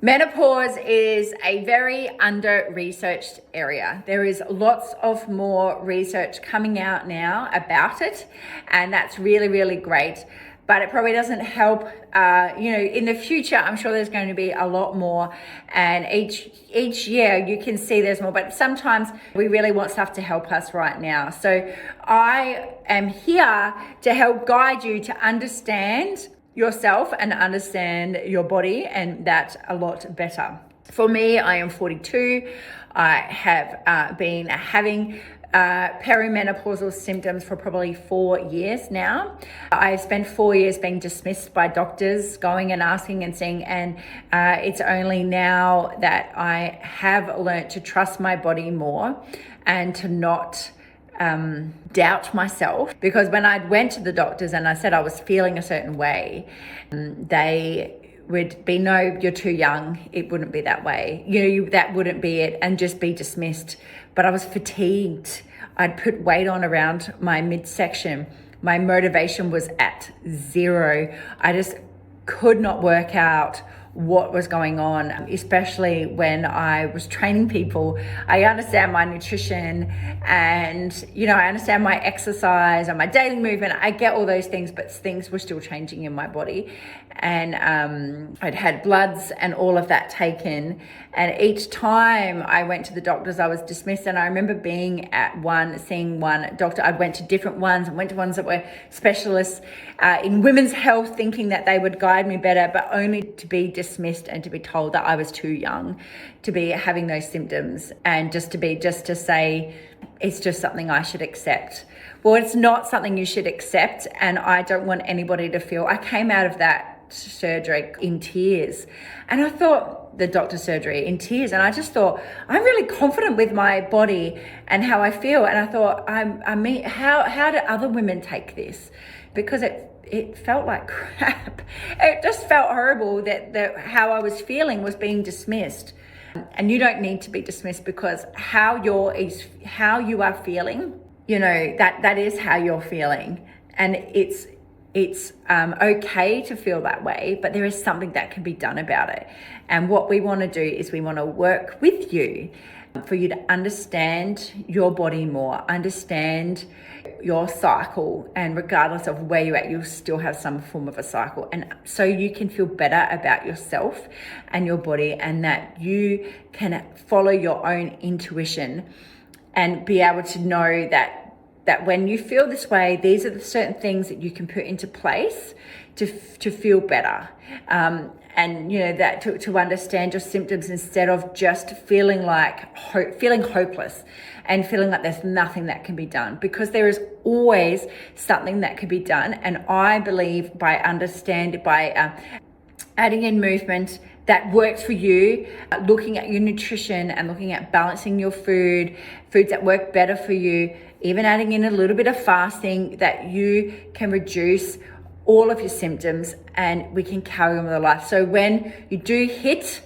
Menopause is a very under-researched area. There is lots of more research coming out now about it, and that's really, really great. But it probably doesn't help, in the future, I'm sure there's going to be a lot more. And each year you can see there's more, but sometimes we really want stuff to help us right now. So I am here to help guide you to understand yourself and understand your body, and that a lot better. For me, I am 42. I have been having perimenopausal symptoms for probably 4 years now. I spent 4 years being dismissed by doctors, going and asking and seeing, and it's only now that I have learnt to trust my body more and to not doubt myself. Because when I went to the doctors and I said I was feeling a certain way, they would be, no, you're too young, it wouldn't be that way, that wouldn't be it, and just be dismissed. But I was fatigued. I'd put weight on around my midsection. My motivation was at zero. I just could not work out what was going on, especially when I was training people. I understand my nutrition and, I understand my exercise and my daily movement. I get all those things, but things were still changing in my body. And I'd had bloods and all of that taken. And each time I went to the doctors, I was dismissed. And I remember seeing one doctor. I went to different ones and went to ones that were specialists in women's health, thinking that they would guide me better, but only to be dismissed and to be told that I was too young to be having those symptoms, and just to say it's just something I should accept. Well, it's not something you should accept, and I don't want anybody to feel. I came out of that surgery in tears, and I thought, the doctor's surgery in tears, and I just thought, I'm really confident with my body and how I feel. And I thought, how do other women take this? Because it felt like crap. It just felt horrible that how I was feeling was being dismissed. And you don't need to be dismissed, because how you are feeling, that is how you're feeling. And it's okay to feel that way, but there is something that can be done about it. And what we want to do is we want to work with you for you to understand your body more, understand your cycle, and regardless of where you're at, you'll still have some form of a cycle. And so you can feel better about yourself and your body, and that you can follow your own intuition and be able to know that when you feel this way, these are the certain things that you can put into place to feel better. And that to understand your symptoms, instead of just feeling hopeless and feeling like there's nothing that can be done, because there is always something that can be done. And I believe by adding in movement that works for you, looking at your nutrition and looking at balancing your foods that work better for you, even adding in a little bit of fasting, that you can reduce all of your symptoms and we can carry on with our life. So when you do hit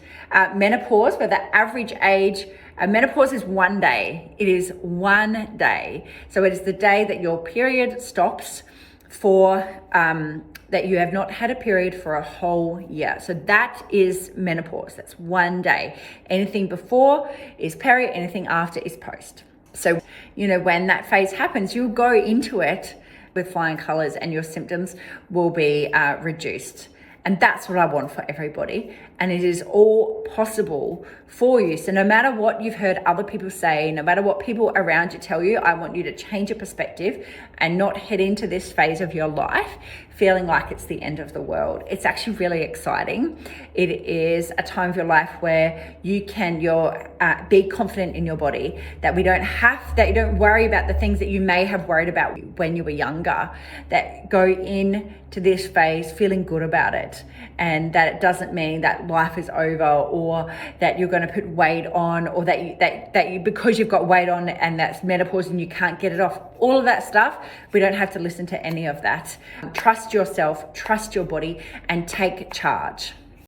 menopause, where the average age, menopause is 1 day. It is 1 day. So it is the day that your period stops for that you have not had a period for a whole year. So that is menopause. That's 1 day. Anything before is peri, anything after is post. So, when that phase happens, you'll go into it with flying colors and your symptoms will be reduced. And that's what I want for everybody. And it is all possible for you. So no matter what you've heard other people say, no matter what people around you tell you, I want you to change your perspective and not head into this phase of your life feeling like it's the end of the world. It's actually really exciting. It is a time of your life where you can be confident in your body, that you don't worry about the things that you may have worried about when you were younger, that go into this phase feeling good about it, and that it doesn't mean that life is over, or that you're going to put weight on, or that you because you've got weight on and that's menopause and you can't get it off. All of that stuff, we don't have to listen to any of that. Trust yourself, trust your body, and take charge.